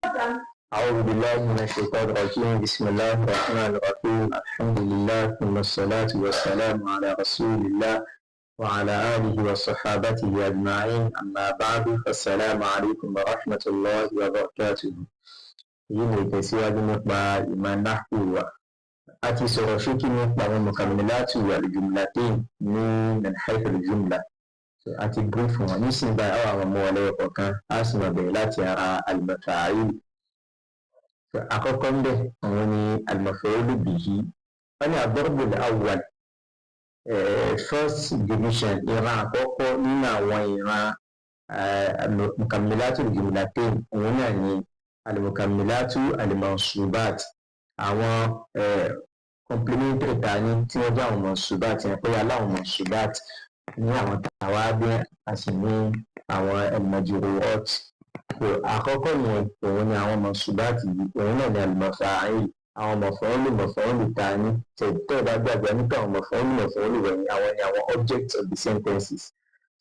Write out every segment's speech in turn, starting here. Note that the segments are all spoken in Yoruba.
أعوذ بالله من الشيطان الرجيم بسم الله الرحمن الرحيم الحمد لله ثم الصلاة والسلام على رسول الله وعلى آله وصحابته أجمعين أما بعد فالسلام عليكم ورحمة الله وبركاته. يلي تسوى نقبع إيمان نحو أتي سرشوكي نقبع المكملات والجملتين من حيث الجملة أتي بريف ونسي بأوا ومولي وكان أسمى بلاتي المفاعيل àkọ́kọ́ ń bẹ̀ àwọn ni al-maf'ul bihi wọ́n ní ad-darb al-awwal first division ìran àkọ́kọ́ nínú àwọn ìran mukammilatu al-jumlatain òun náà ni al-mukammilatu al-mansubat àwọn complementary tani tí wọ́n jẹ́ àwọn mansubat yẹn pé aláwọn mansubat ní àwọn tàwábí àti ní àwọn al-majrurat àkọ́kọ́ yẹn òun ni àwọn mọ̀ṣúbáàtì yìí òun náà ni al-mafa'il àwọn mọ̀fọ́nlù ta ní tẹ̀ bá gbàgbé nípa àwọn mọ̀fọ́nlù rẹ̀ ni àwọn objects of the sentences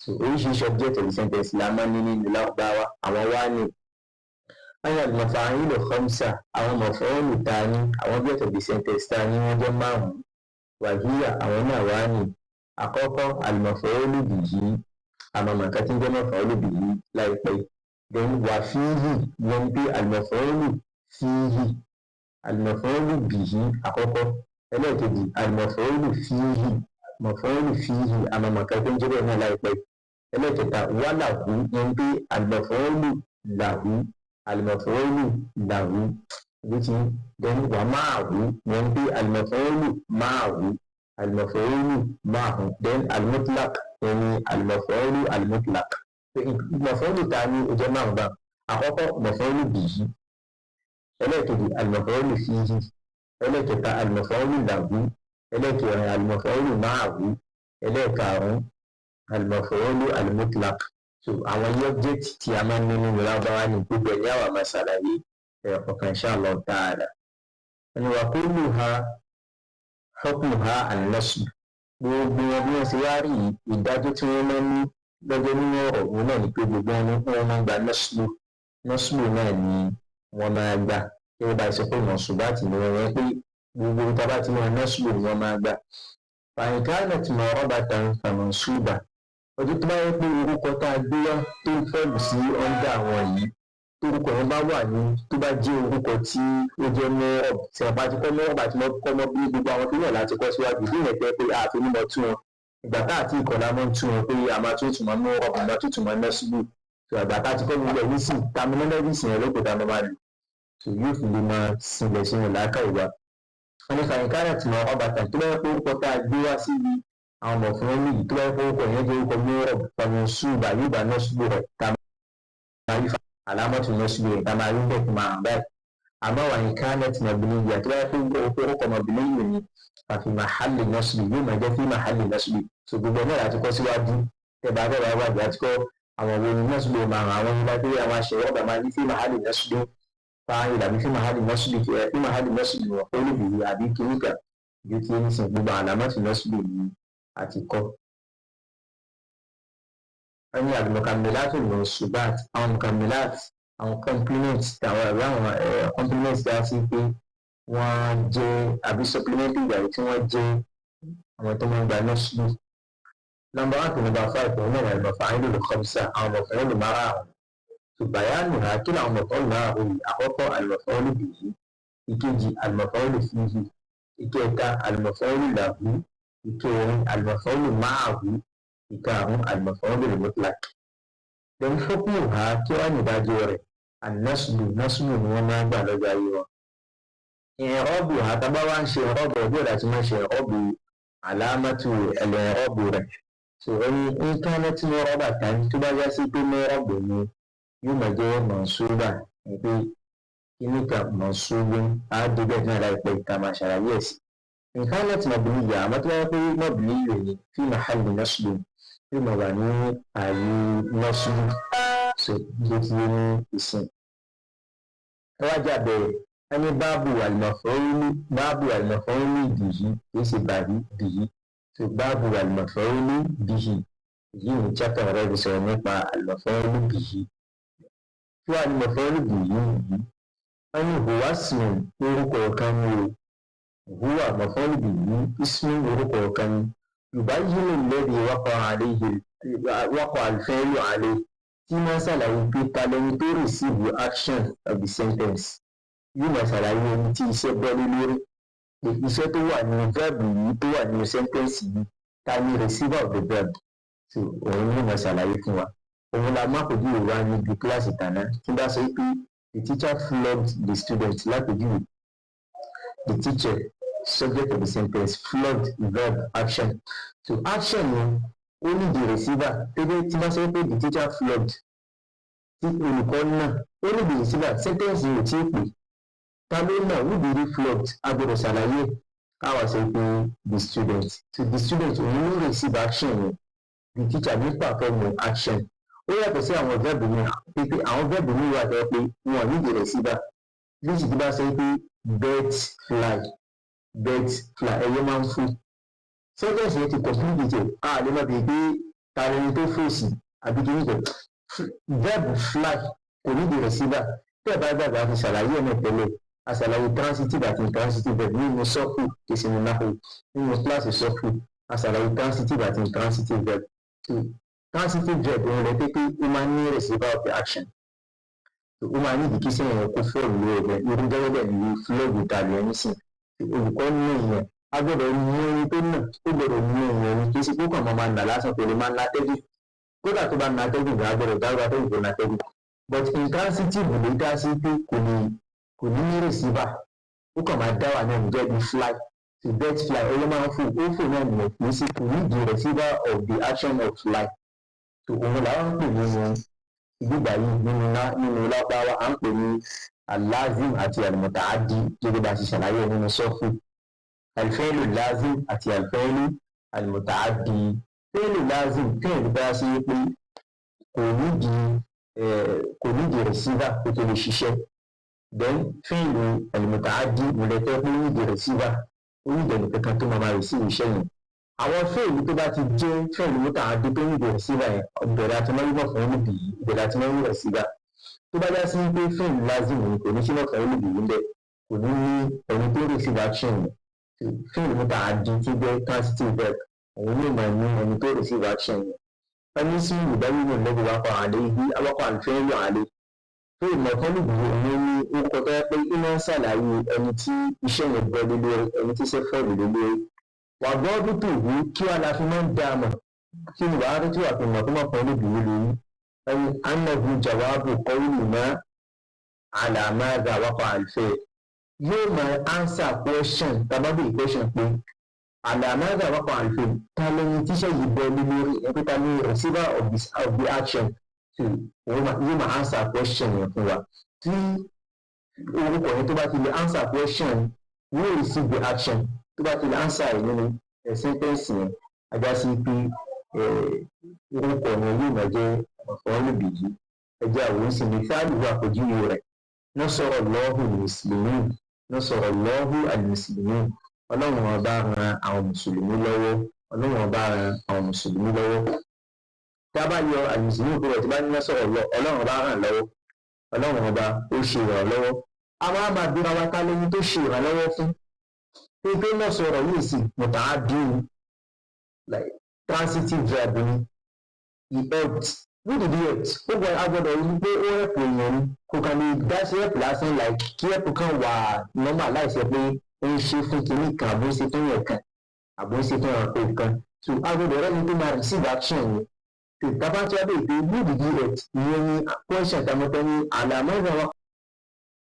so oríṣiríṣi objects of the sentences la máa ń ní nínú Lárúbáwá àwọn wá ní al-mafa'il khamsa àwọn mọ̀fọ́nlù ta ní àwọn objects of the sentences ta ní wọ́n jẹ́ márùn-ún wàhíyà àwọn náà wá ní àkọ́kọ́ al-maf'ul bihi àmọ́ màkà tí ń jẹ́ maf'ul bihi láìpẹ́ then wàfíìhì yẹn pé al-maf'ulu fíìhì al-maf'ulu bihi àkọ́kọ́ ẹlẹ́ẹ̀kejì al-maf'ulu fíìhì maf'ulu fíìhì àmàmàkà tó ń jẹ́ bẹ́ẹ̀ náà láìpẹ́ ẹlẹ́ẹ̀kẹta wà lahu yẹn pé al-maf'ulu lahu which is then wà ma'ahu yẹn pé al-maf'ulu ma'ahu then al-mutlaq yẹn ni al-maf'ulu al-mutlaq mọ̀fọ́lù ta ní ọjọ́ márùn-ún bá àkọ́kọ́ mọ̀fọ́lù bihi ẹlẹ́ẹ̀kejì al-maf'ulu fihi ẹlẹ́ẹ̀kẹta al-maf'ulu lahu ẹlẹ́ẹ̀kẹrin al-maf'ulu ma'ahu ẹlẹ́ẹ̀karùn-ún al-maf'ulu al-mutlaq so àwọn yọ́bjẹ́tì tí a máa ń ní nínú Lárúbáwá ní gbogbo ẹ̀ ní àwọn máa ṣàlàyé ọ̀kan insha Allah ta'ala. ẹni wà kulluha hukmuha an-nasb gbogbo wọn bí wọ́n ṣe wá rí ìdájọ́ tí wọ́n máa ń ní lọ́jọ́ nínú ọ̀rọ̀ òun náà ni pé gbogbo wọn máa ń gba nọ́sùlù náà ni wọ́n máa gbà kí wọ́n bá ṣe pé mọ̀ṣúbáàtì ni wọ́n yẹn pé gbogbo tábà tí wọ́n nọ́sùlù ni wọ́n máa gbà. fàyínkáàlẹ̀ tí mo rọ́bà tan fàmọ̀ṣúbà ọjọ́ tó bá yẹ pé orúkọ tá a gbé wá tó ń fẹ́ẹ̀lù sí ọ́ndà àwọn yìí torúkọ yẹn bá wà ní tó bá jẹ́ orúkọ tí ó jẹ́ mọ́ọ̀bù tí wọ́n bá ti kọ́ mọ́ọ̀bù àti kọ́ mọ́ bí gbogbo àwọn tó yàn láti kọ́ síwájú bí ìyẹn pé àfi mímọ́ tún wọn ìgbà tá àti ìkọ̀lá mọ́ tún wọn pé a máa tún tún máa mú ọ̀pọ̀ máa tún tún máa ná síbù tó ìgbà tá àti kọ́ gbogbo ẹ̀yìn sí terminologies yẹn lóko tá a máa lò tó yóò fi lè máa sinlẹ̀ sínú làákà ìwà. wọ́n ní fàyínkára tí wọ́n ọba tàn tó bá yẹ kó orúkọ tá a gbé wá síbi àwọn ọmọ fún wọn níyì tó bá yẹ kó orúkọ yẹn jẹ́ orúkọ mìíràn fàmì ṣùgbà yóò bá ná síbù rẹ̀ tá a máa rí àlámọ́tò ná síbù rẹ̀ tá a máa rí bẹ́ẹ̀ tó máa hàn báyìí. àmọ́ wàyínkára tí wọ́n bìnrin yà tó bá yẹ kó orúkọ ọmọbìnrin yìí ní àfi màhálì nọ́sìlì yóò máa jẹ́ fí màhálì nọ́sìlì so gbogbo náà láti kọ́ síwájú ẹ̀bà bẹ́ẹ̀ wájú àti kọ́ àwọn òwe nọ́sìlì máa hàn àwọn nígbà pé àwọn aṣèwọ́ ọ̀gá máa ní fí màhálì nọ́sìlì fáyìn àbí fí màhálì nọ́sìlì fí màhálì nọ́sìlì wọ̀ pé olùbìyí àbí kìnnìkà ju ti ń sìn gbogbo àlámọ́tì nọ́sìlì ní àti kọ́. wọ́n ní al-mukammilat al-mansubat àwọn mukammilat àwọn compliments compliments dá sí pé wọ́n jẹ́ àbí supplementary ìgbàlè tí wọ́n jẹ́ àwọn tó máa ń gba nọ́ọ̀sì. nọ́mbà 1 to nọ́mbà 5 òun náà al-mafa'il khamsa àwọn maf'ul márùn-ún bayanu ha kí làwọn maf'ul márùn-ún yìí àkọ́kọ́ al-maf'ul bihi ìkejì al-maf'ul fihi ìkẹta al-maf'ul lahu ìkẹrin al-maf'ul ma'ahu ìkarùn al-maf'ul mutlaq. then hukmuha kí wọ́n ní ìdájọ́ rẹ̀ an-nasbu ni wọ́n máa ń gbà lọ́jọ́ ayé wọn. ìrọ́bù àtàbá wá ń ṣe ìrọ́bù ọdún ọ̀dà tí wọ́n ṣe ìrọ́bù àlámàtù ìrọ́bù rẹ̀ so ẹni íńtánẹ́ẹ̀tì ní rọ́bà tán tó bá yá sí pé ní rọ́bù ni yóò máa jẹ́ mọ̀ṣúbà ní pé kíní kan mọ̀ṣúbù àádọ́gbẹ̀ náà láìpẹ́ ìta máa ṣàlàyé ẹ̀sìn íńtánẹ́ẹ̀tì mọ̀bìnrin yà àmọ́ tó bá yẹ pé mọ̀bìnrin yìí ní fi màhálì nọ́ṣùlù yóò máa wà ní ààyè nọ́ṣùlù so ló ti yé ní ìsìn ẹ wá jà bẹ̀rẹ̀ ẹni báàbù al-maf'ul bihi kìí ṣe bihi so báàbù al-maf'ul bihi yìí ní chapter rẹ̀ sọ̀rọ̀ nípa al-maf'ul bihi fún al-maf'ul bihi yìí wọ́n ní huwa ismun orúkọ kan ní o huwa maf'ul bihi ismun orúkọ kan ní yubayyinu alladhi waqa'a al-fi'lu alayhi tí máa ṣàlàyé pé talẹ́ni tó receive action of the sentence yóò máa ṣàlàyé ẹni tí iṣẹ́ bọ́ lé lórí iṣẹ́ tó wà nínú verb yìí tó wà nínú sentence yìí ta ni receiver of the verb so òun ni mo ṣàlàyé fún wa òun la má kojú ìwà níbi kíláàsì tàná tí bá sọ pé the teacher flogged the student lápèjúwe the teacher subject of the sentence flogged verb action so action yẹn ó ní the receiver tẹ́lẹ̀ tí bá sọ pé the teacher flogged tí olùkọ́ náà ó ní the receiver sentence yìí ò tí ì pè ta ló náà who be the flogged agbọ́dọ̀ ṣàlàyé káwa sọ pé the student so the student òun ló receive action yẹn the teacher ní perform action ó yàtọ̀ sí àwọn verb mi pé àwọn verb mi wà tẹ́ pé wọn ò ní the receiver lísì tí bá sọ pé birds fly ẹyẹ máa ń fò sentence yẹn ti complete it a lè má bèè pé ta ẹni tó fèsì àbí kí nìkan verb fly kò ní the receiver tẹ́ ẹ bá gbàgbé àti ṣàlàyé ẹ̀ náà tẹ́lẹ̀ àṣàlàyé transitive àti intransitive verb nínú sọ́ọ̀fù kìsì ní náà nínú kíláàsì sọ́ọ̀fù àṣàlàyé transitive àti intransitive verb transitive verb òun rẹ̀ pé ó máa ń ní receiver of the action ó máa ní ìdíkí sẹ́yìn ẹ̀kọ́ fọ́ọ̀lù lórí rẹ̀ irú gẹ́gẹ́ bẹ́ẹ̀ ni flog ìtàlù ẹni sìn olùkọ́ ní ìyẹn a gbọ́dọ̀ mú ẹni tó nà ó gbọ́dọ̀ mú ìyẹn ní kí sí pé kàn máa nà lásán kò lè máa nà tẹ́gùn kódà tó bá nà tẹ́gùn gbà gbọ́dọ̀ dáwọ́ tẹ́gùn tó nà tẹ́gùn but intransitive lè dá sí pé kò ní ní receiver ó kàn máa dá wà náà ní jẹ́ bí fly to bird fly ẹyẹ máa ń fò ó fò náà nìyẹn kì í sí kò ní the receiver of the action of fly so òun làwọn ń pè nínú ìgbìgbà yìí nínú lápáwá à ń pè ní al-lazim àti al-muta'addi gẹ́gẹ́ bá ti ṣàlàyé nínú sọ́fù al-fi'lu lazim àti al-fi'lu al-muta'addi fi'lu lazim fi'lu bá sí pé kò ní di receiver kó tó lè ṣiṣẹ́ then fi'lu al-muta'addi mọ̀lẹ́tẹ́ pé ní di receiver ó ní ìdẹ̀lẹ̀ kankan tó máa receive iṣẹ́ yẹn àwọn fi'lu tó bá ti jẹ́ fi'lu muta'addi tó ní di receiver yẹn ọ̀bẹ̀rẹ̀ àti mọ́lẹ́bọ̀ fún níbi yìí ìbẹ̀rẹ̀ àti mọ́lẹ́bọ̀ receiver tó bá já sí pé fíìmù lázìm ní kò ní sí lọ́kàn olùbí yìí bẹ́ẹ̀ kò ní ní ẹni tó receive action yẹn fíìmù muta'addi tó jẹ́ transitive verb òun ló máa ní ẹni tó receive action yẹn ẹni sí ìdáwìnà lẹ́gbẹ̀ẹ́ wákọ̀ àlẹ́ yìí awakọ̀ àlùfẹ́ yọ̀ àlẹ́ fíìmù ọ̀kan olùbí òun ní orúkọ tó yẹ pé iná ṣàlàyé ẹni tí iṣẹ́ yẹn bọ́ lé lórí ẹni tí iṣẹ́ fọ́ọ̀lù lé lórí wà gbọ́dọ̀ tó wù kí wàá la fi máa ń dá a mọ̀ kí ni wàá rí tí wàá fi mọ̀ tó máa fọ́ olùbí yìí lórí ẹni annahu jawabu qawlina ala madha waqa al-fi'l yóò máa answer question tàbí question pé ala madha waqa al-fi'l ta lẹ́yìn tíṣẹ́ yìí bọ́ lé lórí ẹgbẹ́ ta ní receiver of the action yóò máa answer question yẹn fún wa tí orúkọ yẹn tó bá ti lè answer question yóò receive the action tó bá ti lè answer ẹ̀ nínú sentence yẹn ajá sí pé orúkọ yẹn yóò máa jẹ́ ọ̀fọ̀ọ́lù bìyí ẹjẹ́ àwọn sì ní fáàlì wà pẹ̀júwe rẹ̀ nasara Allahu al-muslimin nasara Allahu al-muslimin ọlọ́run ọba ran àwọn mùsùlùmí lọ́wọ́ tí a bá yọ al-muslimin kúrò tí bá ní nasara ọlọ́run ọba ràn lọ́wọ́ ọlọ́run ọba ó ṣe ìrànlọ́wọ́ àwọn àmàbíra wa ká lẹ́yìn tó ṣe ìrànlọ́wọ́ fún pé nasara yìí sì muta'addi like transitive verb ni he helped who did he help ó gbọ́ agbọ́dọ̀ yìí pé ó help èèyàn ni kò kàn lè dá sí help lásán like kí help kan wà normal láìsí pé ó ń ṣe fún kinní kan àbó ń ṣe fún yẹn kan àbó ń ṣe fún ẹranko kan so agbọ́dọ̀ rẹ́ni tó máa receive action yẹn so tábà tí wọ́n bèèrè pé who did he help ìyẹn ni question tamọ́tọ́ ní àlàmọ́ra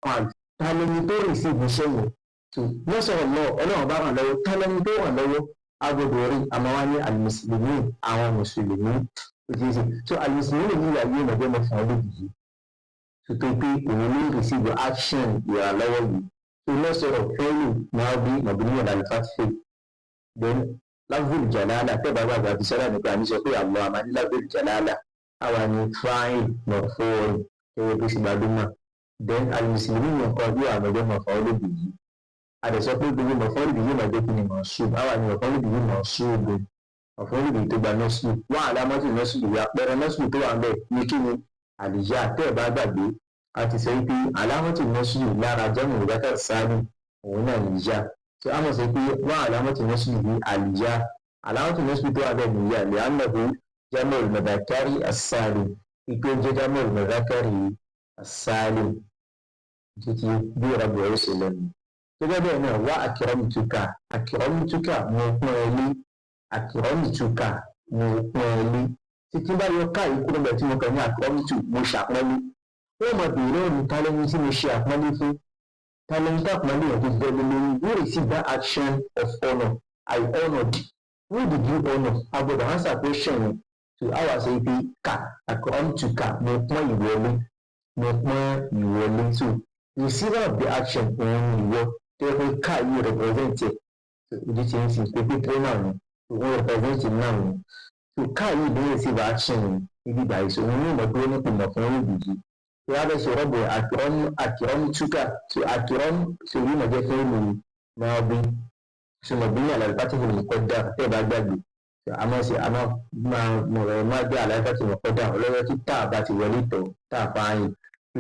wa ta lẹni tó receive iṣẹ́ yẹn so wọ́n sọ̀rọ̀ lọ ọlọ́run bá ràn lọ́wọ́ ta lẹni tó ràn lọ́wọ́ agbọ́dọ̀ rí àmọ́ wá ní al-muslimin àwọn mùsùlùmí so al-muslimin ní ìyá yìí nàbẹ́ mọ́ fún ọdún yìí so tó pé òun ní receive action ìrànlọ́wọ́ yìí so lọ́sọ̀rọ̀ fẹ́ẹ̀lì náà bí mọ̀bìnrin àlùfáàfẹ́ then lábúrò jàlálà tẹ́bà bàbá àti sọ́dà nípa ní sọ pé àlọ́ àmà ní lábúrò jàlálà àwa ní fáìn mọ̀fọ́ọ̀rì ẹ̀yẹ tó sì gbajúmọ̀ then al-muslimin nǹkan bí àwọn ọmọdé mọ̀fọ́ olóbì yìí àdẹ̀sọ pé gbogbo mọ̀fọ́ olóbì yìí mọ̀jẹ́ kí ni mọ̀ọ́sùn àwa ní mọ̀fọ́ olóbì yìí mọ̀ọ́sùn mọ̀fọ́ olóbì tó gba nọ́ọ̀sùn wọ́n àlámọ́tì nọ́ọ̀sùn ìwé àpẹẹrẹ nọ́ọ̀sùn tó wà ń bẹ̀ ní kí ni àlìyá tẹ́ẹ̀bá gbàgbé àti sọ pé alámọ̀tì nọ́sùlù lára jẹ́mu ìdákẹ́ sáàlì òun náà nìyá so a mọ̀ sọ pé wọ́n alámọ̀tì nọ́sùlù ní àlìyá alámọ̀tì nọ́sùlù tó wà bẹ́ẹ̀ nìyá lè ánàbó jẹ́mu ìmọ̀dákárì àsáàlì ìpé jẹ́ jẹ́mu ìmọ̀dákárì àsáàlì títí bí ọ̀rọ̀ bẹ̀rẹ̀ sí lẹ́nu gẹ́gẹ́ bẹ́ẹ̀ náà wá àkìrọ́mìtúkà mo pọ́n ẹ lé àkìrọ́mìtúkà mo pọ́n ẹ lé títí bá yọ káyìí kúrò bẹ́ẹ̀ tí mo kàn ní àkìrọ́mìtú mo ṣàpọ́nlé wọ́n mọ̀ bèèrè òní tálẹ́ni tí mo ṣe àpọ́nlé fún tálẹ́ni tí àpọ́nlé yẹn tó gbẹ́lẹ́ lórí who received that action of honour I honoured who did you honour agbọ́dọ̀ answer question yẹn to our say pé ká àkìrọ́mìtúkà mo pọ́n ìwọlé so receiver of the action òun ìwọ tó yẹ pé ká yìí represent ẹ ìdí tí ń sìn pé pé trainer ni òun represent náà ni so ká yìí ló receive action níbi ìgbà yìí so òun ní ìmọ̀ tó ní ìmọ̀ fún olùdíje so wá bẹ́ sọ rọ́bù àkìrọ́mìtúkà so àkìrọ́mù so yìí mọ̀ jẹ́ fún olùdíje máa bí so mọ̀ bí ní àlàlùfáàtì fún ìkọ́dà tẹ́ bá gbàgbé àmọ́ sí àmọ́ máa gbé àlàlùfáàtì fún ìkọ́dà ọlọ́wọ́ tí tá a bá ti wọlé tọ̀ tá a fa yín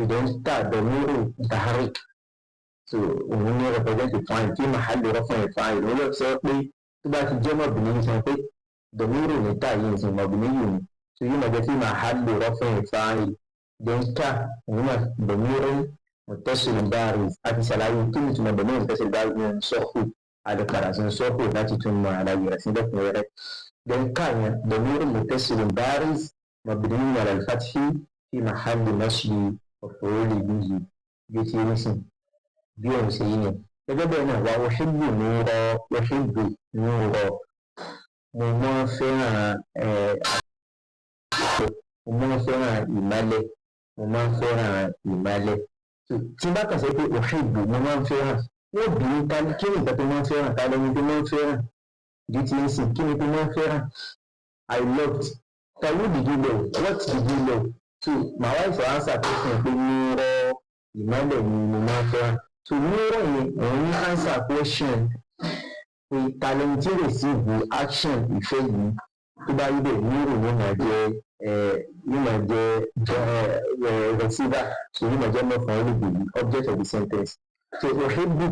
then start the mirror mutaharrik so òun ní represent fine tí màhálì rọ́fún ẹ̀ fine òun lọ sọ pé tó bá ti jẹ́ mọ̀bìnrin sọ pé the mirror ní tá yìí sìn mọ̀bìnrin yìí ni so yìí mọ̀jẹ́ tí màhálì rọ́fún ẹ̀ fine then ká òun náà the mirror muttasil baris àti ṣàlàyé kí ni tùmọ̀ the mirror muttasil baris ní sọ́kù àdìpadà sí sọ́kù láti tún mọ àlàyé rẹ̀ sí lẹ́kùnrin rẹ̀ then ká yẹn the mirror muttasil baris mọ̀bìnrin ala al-fathi fi mahalli nasbi ọ̀pọ̀lọpọ̀ ìbíyì bí ó ti rí sí bí òun ṣe yí ni gẹ́gẹ́ bẹ́ẹ̀ náà wà wọ́ṣíbù ní rọ mo máa ń fẹ́ràn ìmálẹ̀ tí bá kàn sí pé wọ́ṣíbù mo máa ń fẹ́ràn wọ́n bí ní tálí kí ni ìgbà tó máa ń fẹ́ràn tálẹ́ ní tó máa ń fẹ́ràn bí ó ti rí sí kí ni tó máa ń fẹ́ràn I loved tàbí did you love what did you love so màá wá ìfọ̀ answer tó fún ẹ pé nírọ̀ ìmọ́lẹ̀ ni mo máa ń fẹ́ràn so nírọ̀ yẹn òun ní answer question pé talent tí receive action ìfẹ́ yìí tó bá rí bẹ́ẹ̀ nírọ̀ yóò máa jẹ́ receiver so yóò máa jẹ́ mọ́fọ́n olùgbèbí object of the sentence so òṣèlú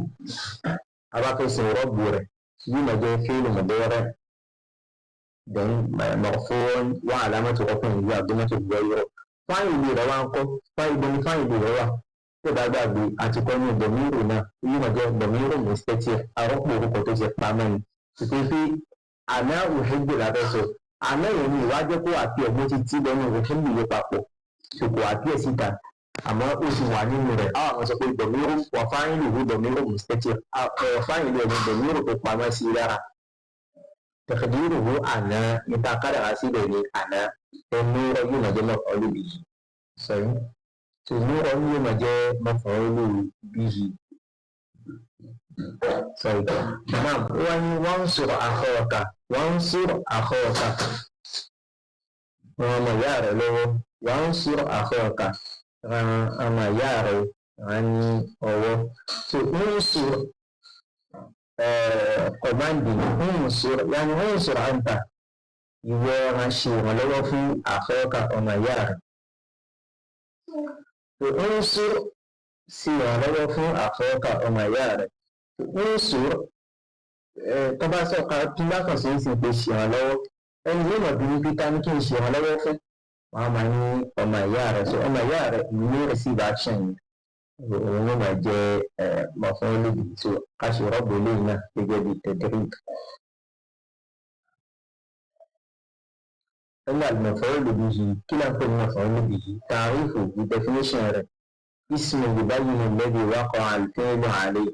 abáfẹ́sẹ̀ rọ́ọ̀bù rẹ̀ yóò máa jẹ́ fẹ́ẹ̀lì mọ̀dẹ́rẹ́ then مرفوع وعلامة رفعه ضمة الظاهرة fáìlì rẹ̀ wá ń kọ́ fáìlì rẹ̀ wà tó bá gbàgbé àti kọ́ ní dọ̀míìrù náà yóò máa jẹ́ dọ̀míìrù mistake àrọ́pò orúkọ tó ṣe pamọ́ ni títí pé àná òṣèlú làbẹ́sọ̀ àná yẹn ni ìwájẹ́ kó àti ẹ̀gbọ́n ti tí lọ́nà òṣèlú yẹn papọ̀ ṣòkò àti ẹ̀ síta àmọ́ ó sì wà nínú rẹ̀ àwọn àwọn sọ pé dọ̀míìrù wà fáìlì ìwé dọ̀míìrù mistake fáìlì ẹ̀ ní dọ̀míìrù tó pamọ́ sí lára تقديره أنا يتقرر سيدني أنا النور يمجى مفعول به صحيح النور يمجى مفعول به صحيح نعم وانصر أخوك وما يرى له وانصر أخوك وما يرى عني هو انصر commanding unsur anta ìwọ máa ṣe ìrànlọ́wọ́ fún àkọ́kà ọmọ ìyá rẹ̀ unsur ṣe ìrànlọ́wọ́ fún àkọ́kà ọmọ ìyá rẹ̀ unsur tó bá sọ̀ka tí bá kàn sí ìsìn pé ṣe ìrànlọ́wọ́ ẹni yóò mọ̀ bí ní pété ní kí n ṣe ìrànlọ́wọ́ fún wọn máa ní ọmọ ìyá rẹ̀ so ọmọ ìyá rẹ̀ ní receive action yìí òun ló máa jẹ mọ̀fọ́n olóbi tó a ṣe rọ́bù eléyìí náà gẹ́gẹ́ bí tẹ̀dírìk. ẹni àlùmọ̀fọ́n olóbi yìí kí ló ń pè ní mọ̀fọ́n olóbi yìí tààrífù bí definition rẹ̀ ismu ìbáyìí ní lẹ́bi wákọ̀ àlùfẹ́ẹ́lù àlẹ́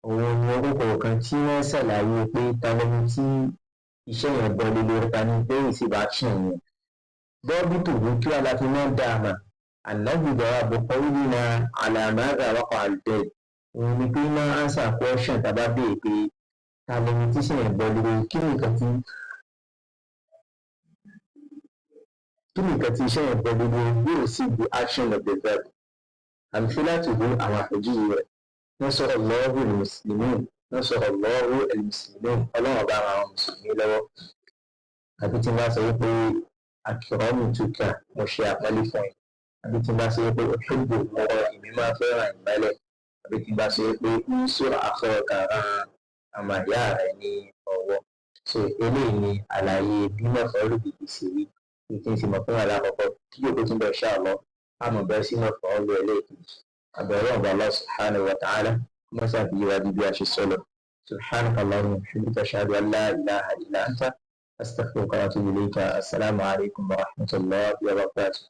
òun ni orúkọ kan tí wọ́n ṣàlàyé pé talẹ́ni tí iṣẹ́ yẹn bọ́ lé lórí ta ní pé receive action yẹn bọ́ọ̀bù tòun kí wàá láti máa dá a mà الذي جواب قولنا على ماذا وقع البيت ni pé máa answer question tàbá bèè pé ta lẹni tí ṣe ẹ̀bọ lórí kí nìkan tí iṣẹ́ ẹ̀bọ lórí yóò sì the action of the verb àmìfílà tó bú àwọn àpèjúwe rẹ̀ nasara Allahu al-muslimin nasara Allahu al-muslimin ọlọ́run bá àwọn mùsùlùmí lọ́wọ́ àbí tí wọ́n bá sọ wípé akramtuka mo ṣe àpọ́nlé fún ẹ àbí tí n bá ṣe pé uhibbu al-nura èmi máa fẹ́ràn ìmọ́lẹ̀, àbí tí n bá ṣe pé unsur akhaka ran ọmọ ìyá rẹ ní ọwọ́. So eléyìí ni àlàyé bí maf'ul bihi ṣe rí kí n sì mọ̀ fún alákọ̀ọ́kọ́ tí yóò tó tún bẹ̀ insha Allah a mọ̀ bẹ́ẹ̀ sí maf'ul ẹlẹ́ẹ̀kejì. àbẹ̀rẹ̀ ọ̀bà Allah subhanahu wa ta'ala mọ́sá fi yíwa bí a ṣe sọ́lọ̀. سبحانك اللهم وبحمدك أشهد أن لا إله إلا أنت أستغفرك وأتوب إليك. السلام عليكم ورحمة الله وبركاته.